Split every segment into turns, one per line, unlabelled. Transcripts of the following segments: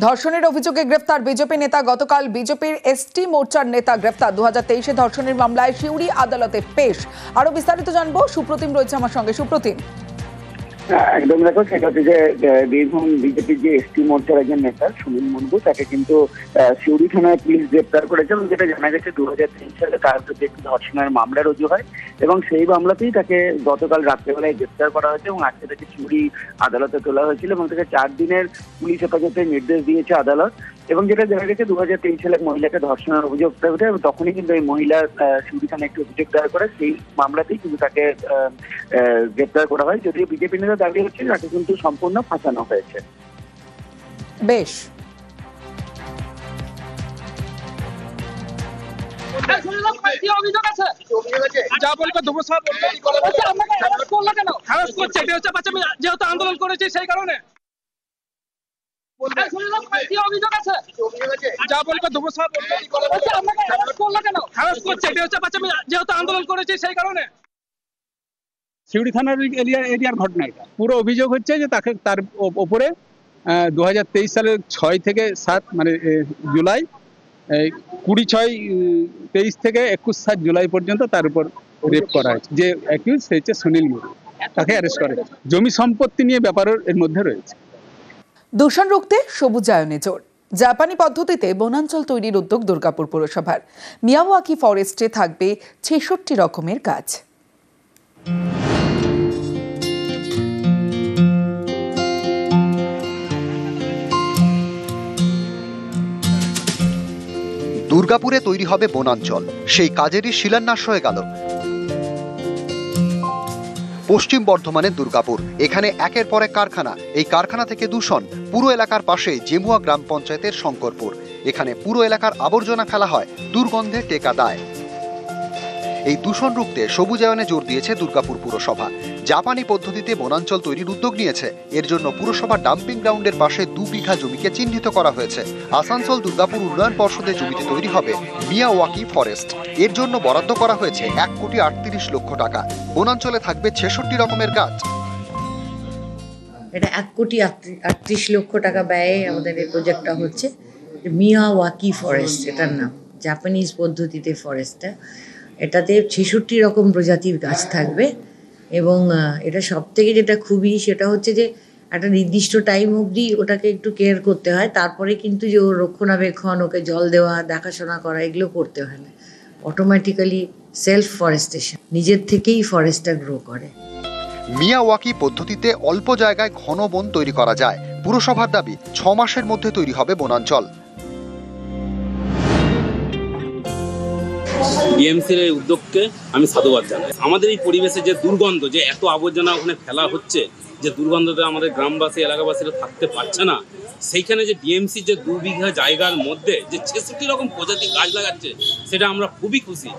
ধর্ষণের অভিযোগে গ্রেফতার বিজেপি নেতা। গতকাল বিজেপির এসটি মোর্চার নেতা গ্রেফতার। 2023-এ ধর্ষণের মামলায় সিউড়ি আদালতে পেশ। আরো বিস্তারিত জানবো, সুপ্রতিম রয়েছে আমার সঙ্গে। সুপ্রতিম,
একদম দেখো, সেটা হচ্ছে যে বীরভূম বিজেপির যে এসটি মোর্চার একজন নেতা সুনীল মুন্ডু, তাকে কিন্তু সিউড়ি থানায় পুলিশ গ্রেপ্তার করেছে এবং যেটা জানা গেছে 2023 সালে তার প্রতি একটি ধর্ষণের মামলা রুজু হয় এবং সেই মামলাতেই তাকে গতকাল রাত্রেবেলায় গ্রেপ্তার করা হয়েছে এবং আজকে তাকে সিউড়ি আদালতে তোলা হয়েছিল এবং তাকে 4 দিনের পুলিশ হেফাজতের নির্দেশ দিয়েছে আদালত। এবং যেটা জানা গেছে 2023 সালে মহিলাকে ধর্ষণের অভিযোগ ওঠে এবং তখনই কিন্তু এই মহিলা সিউড়ি থানায় একটি অভিযোগ দায়ের করে, সেই মামলাতেই কিন্তু তাকে গ্রেপ্তার করা হয়। যদিও বিজেপি নেতা দাবি হচ্ছে তাকে কিন্তু সম্পূর্ণ ফাঁসানো হয়েছে।
বেশ,
যেহেতু আন্দোলন করেছে সেই কারণে যেহেতু আন্দোলন করেছে সেই কারণে সিউড়ি থানার এরিয়ার ঘটনা। এটা পুরো অভিযোগ হচ্ছে যে তাকে তার ওপরে 2023 সালের 6 থেকে 7 মানে জুলাই, 20/6/23 থেকে 21/7 জুলাই পর্যন্ত তার উপর রেপ করা হয়েছে। যে অ্যাকিউজ হচ্ছে সুনীল মুন্ডু, তাকে অ্যারেস্ট করে। জমি সম্পত্তি নিয়ে ব্যাপারও এর মধ্যে রয়েছে।
দূষণ রুখতে সবুজায়নে জোর। জাপানি পদ্ধতিতে বনাঞ্চল তৈরির উদ্যোগ দুর্গাপুর পুরসভার। মিয়াওয়াকি ফরেস্টে থাকবে 66 রকমের গাছ।
দুর্গাপুরে তৈরি হবে বনাঞ্চল, সেই কাজেরই শিলান্যাস হয়ে গেল পশ্চিম বর্ধমানের দুর্গাপুর। এখানে একের পর এক কারখানা। এই কারখানা থেকে দূষণ। পুরো এলাকার পাশে জেমুয়া গ্রাম পঞ্চায়েতের শঙ্করপুর। এখানে পুরো এলাকার আবর্জনা ফেলা হয়, দুর্গন্ধে টেকা দায়। এই দূষণ রুখতে সবুজায়নে জোর দিয়েছে দুর্গাপুর পুরসভা। জাপানি পদ্ধতিতে বনাঞ্চল তৈরির উদ্যোগ নিয়েছে। এর জন্য পুরসভার ডাম্পিং গ্রাউন্ডের পাশে 2 বিঘা জমিকে চিহ্নিত করা হয়েছে। আসানসোল দুর্গাপুর উন্নয়ন পর্ষদের জমিতে তৈরি হবে মিয়াওয়াকি ফরেস্ট। এর জন্য বরাদ্দ করা হয়েছে 1,38,00,000 টাকা। বনাঞ্চলে থাকবে 66 রকমের গাছ।
এটা 1,38,00,000 টাকা ব্যয়ে আমাদের এই প্রজেক্টটা হচ্ছে। মিয়াওয়াকি ফরেস্ট এটার নাম, জাপানিজ পদ্ধতিতে ফরেস্টটা। এটাতে 66 রকম প্রজাতির গাছ থাকবে এবং এটা সব থেকে যেটা খুবই সেটা হচ্ছে যে একটা নির্দিষ্ট টাইম অবধি ওটাকে একটু কেয়ার করতে হয়, তারপরে কিন্তু যে ওর রক্ষণাবেক্ষণ, ওকে জল দেওয়া, দেখাশোনা করা, এগুলো করতে হয় না। অটোমেটিক্যালি সেলফ ফরেস্টেশন, নিজের থেকেই ফরেস্টটা গ্রো করে।
মিয়াওয়াকি পদ্ধতিতে অল্প জায়গায় ঘন বন তৈরি করা যায়। পুরসভার দাবি 6 মাসের মধ্যে তৈরি হবে বনাঞ্চল।
ডিএমসির এই উদ্যোগকে আমি সাধুবাদ জানাই। আমাদের এই পরিবেশে যে দুর্গন্ধ, যে এত আবর্জনা ওখানে ফেলা হচ্ছে, যে দুর্গন্ধতে আমাদের গ্রামবাসী এলাকাবাসীরা থাকতে পারছে না, সেইখানে যে ডিএমসি যে 2 বিঘা জায়গার মধ্যে যে 66 রকম প্রজাতি গাছ লাগাচ্ছে, সেটা আমরা খুবই খুশি।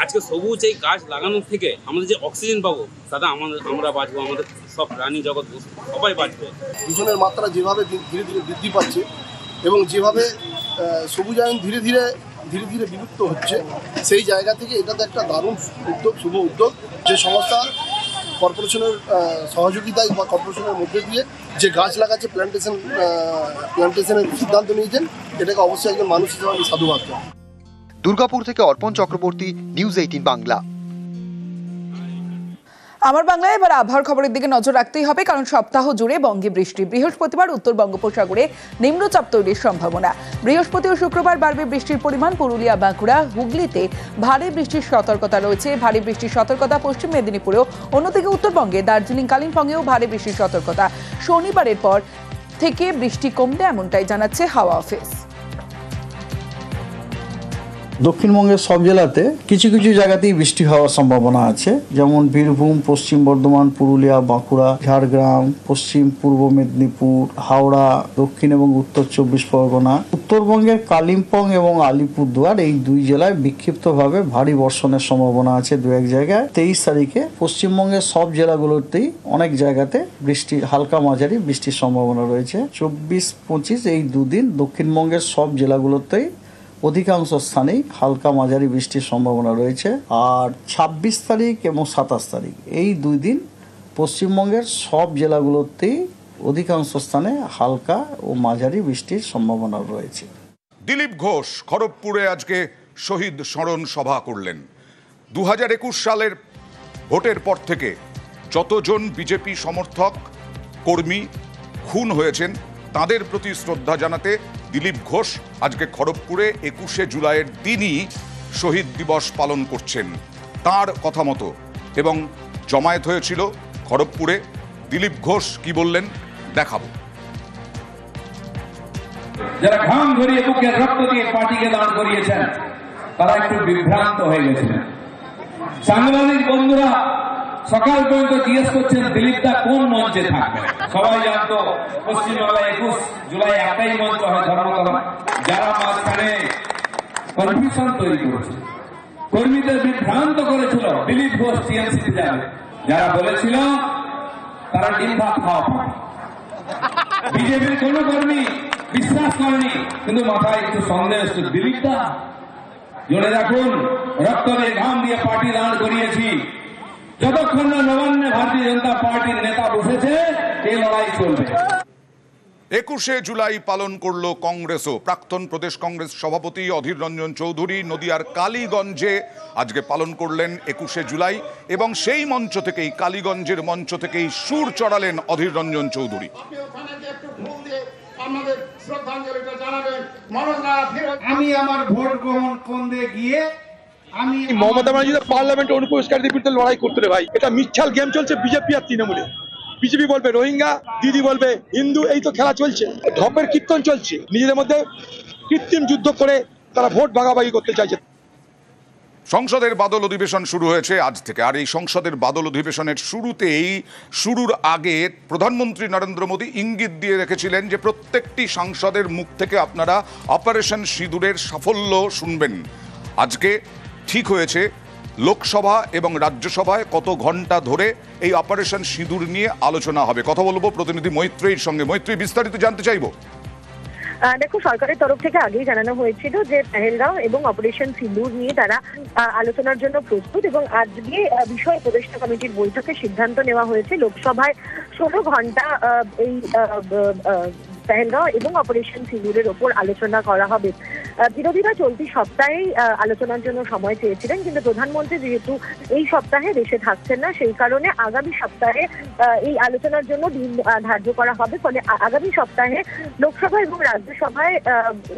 আজকে সবুজ এই গাছ লাগানোর থেকে আমাদের যে অক্সিজেন পাবো, তাতে আমরা বাঁচবো, আমাদের সব প্রাণী জগৎ সবাই বাঁচবে।
দূষণের মাত্রা যেভাবে ধীরে ধীরে বৃদ্ধি পাচ্ছে এবং যেভাবে সবুজায়ন ধীরে ধীরে বিলুপ্ত হচ্ছে, সেই জায়গা থেকে এটা তো একটা দারুণ উদ্যোগ, শুভ উদ্যোগ। যে সংস্থা কর্পোরেশনের সহযোগিতায় বা কর্পোরেশনের মধ্যে দিয়ে যে গাছ লাগাচ্ছে, প্ল্যান্টেশনের সিদ্ধান্ত নিয়েছেন, এটাকে অবশ্যই একজন মানুষ হিসেবে আমি সাধুবাদ করি।
দুর্গাপুর থেকে অর্পণ চক্রবর্তী, নিউজ 18 বাংলা।
আমার বাংলায় এবার আবহাওয়ার খবরের দিকে নজর রাখতেই হবে, কারণ সপ্তাহ জুড়ে বঙ্গে বৃষ্টি। বৃহস্পতিবার উত্তর বঙ্গোপসাগরে নিম্নচাপ তৈরির সম্ভাবনা। বৃহস্পতি ও শুক্রবার বাড়বে বৃষ্টির পরিমাণ। পুরুলিয়া, বাঁকুড়া, হুগলিতে ভারী বৃষ্টির সতর্কতা রয়েছে। ভারী বৃষ্টির সতর্কতা পশ্চিম মেদিনীপুরেও। অন্যদিকে উত্তরবঙ্গে দার্জিলিং, কালিম্পংয়েও ভারী বৃষ্টির সতর্কতা। শনিবারের পর থেকে বৃষ্টি কমবে, এমনটাই জানাচ্ছে হাওয়া অফিস।
দক্ষিণবঙ্গের সব জেলাতে কিছু কিছু জায়গাতেই বৃষ্টি হওয়ার সম্ভাবনা আছে, যেমন বীরভূম, পশ্চিম বর্ধমান, পুরুলিয়া, বাঁকুড়া, ঝাড়গ্রাম, পশ্চিম পূর্ব মেদিনীপুর, হাওড়া, দক্ষিণ এবং উত্তর 24 পরগনা। উত্তরবঙ্গের কালিম্পং এবং আলিপুরদুয়ার, এই 2 জেলায় বিক্ষিপ্তভাবে ভারী বর্ষণের সম্ভাবনা আছে 2-1 জায়গায়। 23 তারিখে পশ্চিমবঙ্গের সব জেলাগুলোতেই অনেক জায়গাতে বৃষ্টি, হালকা মাঝারি বৃষ্টির সম্ভাবনা রয়েছে। 24-25 এই 2 দিন দক্ষিণবঙ্গের সব জেলাগুলোতেই অধিকাংশ স্থানেই হালকা মাঝারি বৃষ্টির সম্ভাবনা রয়েছে। আর 26 তারিখ এবং 27 তারিখ এই 2 দিন পশ্চিমবঙ্গের সব জেলাগুলোতেই অধিকাংশ স্থানে হালকা ও মাঝারি বৃষ্টির সম্ভাবনা রয়েছে।
দিলীপ ঘোষ খড়গপুরে আজকে শহীদ স্মরণ সভা করলেন। 2021 সালের ভোটের পর থেকে যতজন বিজেপি সমর্থক কর্মী খুন হয়েছেন তাদের প্রতি শ্রদ্ধা জানাতে দিলীপ ঘোষ আজকে খড়গপুরে 21শে জুলাইয়ের দিনই শহীদ দিবস পালন করছেন তার কথা মতো, এবং জমায়েত হয়েছিল খড়গপুরে। দিলীপ ঘোষ কি বললেন দেখাবো।
যারা ঘাম ঝরিয়ে বুকে রক্ত দিয়ে পার্টিকে দাঁড় করিয়েছেন তারা একটু বিভ্রান্ত হয়ে গেছিলেন। সাংবাদিক বন্ধুরা সকাল পর্যন্ত জিজ্ঞেস করছেন দিলীপদা কোন মঞ্চে থাকবে। সবাই জানতো পশ্চিমবাংলায় 21 জুলাই একটাই মঞ্চ হয়, ধর্মতলা। যারা মাঝখানে কনফিউশন তৈরি করেছে, কর্মীদের বিভ্রান্ত করেছিল দিলীপ ঘোষ টিএমসিতে যাবে, যারা বলেছিল তারা ডিম ভাত খাওয়া পাবে। বিজেপির কোন কর্মী বিশ্বাস করেনি, কিন্তু মাথায় একটু সন্দেহ এসছে। দিলীপদা জোরে রাখুন, রক্ত দিয়ে ঘাম দিয়ে পার্টি দাঁড় করিয়েছি, যতক্ষণ না নবান্নে ভারতীয় জনতা পার্টির নেতা বসেছে এই লড়াই চলবে।
21শে জুলাই পালন করলো কংগ্রেসও। প্রাক্তন প্রদেশ কংগ্রেস সভাপতি অধীর রঞ্জন চৌধুরী নদিয়ার কালীগঞ্জে আজকে পালন করলেন 21শে জুলাই, এবং সেই মঞ্চ থেকেই, কালীগঞ্জের মঞ্চ থেকেই সুর চড়ালেন অধীর রঞ্জন চৌধুরী।
আমি আমার ভোট গ্রহণ কেন্দ্রে গিয়ে আমি
মমতা ব্যানার্জি পার্লামেন্টে অনুপ্রবেশকারীদের বিরুদ্ধে লড়াই করতে রে ভাই, এটা মিথ্যাল গেম চলছে বিজেপি আর তৃণমূলে। বিজেপি বলবে রোহিঙ্গা, দিদি বলবে হিন্দু, এই তো খেলা চলছে, ঢপের কীর্তন চলছে। নিজেদের মধ্যে কৃত্রিম যুদ্ধ করে তারা ভোট ভাগাভাগি করতে চাইছে।
সংসদের বাদল অধিবেশন শুরু হয়েছে আজ থেকে, আর এই সংসদের বাদল অধিবেশনের শুরুর আগে প্রধানমন্ত্রী নরেন্দ্র মোদী ইঙ্গিত দিয়ে রেখেছিলেন যে প্রত্যেকটি সাংসদের মুখ থেকে আপনারা অপারেশন সিঁদুরের সাফল্য শুনবেন। আজকে ঠিক হয়েছে লোকসভা এবং রাজ্যসভায় কত ঘন্টা ধরে এই অপারেশন সিঁদুর নিয়ে আলোচনা হবে। কথা বলবো প্রতিনিধি মৈত্রীর সঙ্গে। মৈত্রী, বিস্তারিত জানতে চাইবো।
দেখো, সরকারের তরফ থেকে আগেই জানানো হয়েছিল যে পেহেলগাঁও এবং অপারেশন সিঁদুর নিয়ে তারা আলোচনার জন্য প্রস্তুত, এবং আজকে বিষয় উপদেষ্টা কমিটির বৈঠকে সিদ্ধান্ত নেওয়া হয়েছে লোকসভায় 16 ঘন্টা এই পেহেলগাঁও এবং অপারেশন সিঁদুরের ওপর আলোচনা করা হবে। বিরোধীরা চলতি সপ্তাহেই আলোচনার জন্য সময় চেয়েছিলেন, কিন্তু প্রধানমন্ত্রী যেহেতু এই সপ্তাহে দেশে থাকছেন না, সেই কারণে আগামী সপ্তাহে এই আলোচনার জন্য দিন ধার্য করা হবে। ফলে আগামী সপ্তাহে লোকসভা এবং রাজ্যসভায়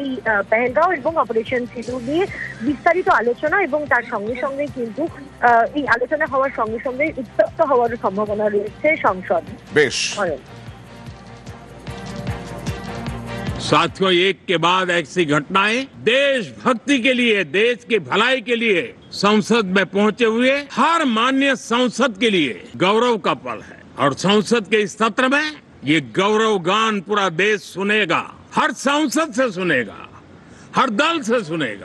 এই পেহেলগাঁও এবং অপারেশন সিঁদুর নিয়ে বিস্তারিত আলোচনা, এবং তার সঙ্গে সঙ্গে কিন্তু এই আলোচনা হওয়ার সঙ্গে সঙ্গে উত্তপ্ত হওয়ার সম্ভাবনা রয়েছে সংসদ।
বেশ।
साथियों, एक के बाद ऐसी घटनाएं देशभक्ति के लिए, देश की भलाई के लिए संसद में पहुंचे हुए हर माननीय सांसद के लिए गौरव का पल है। और संसद के इस सत्र में ये गौरव गान पूरा देश सुनेगा, हर सांसद से सुनेगा, हर दल से सुनेगा।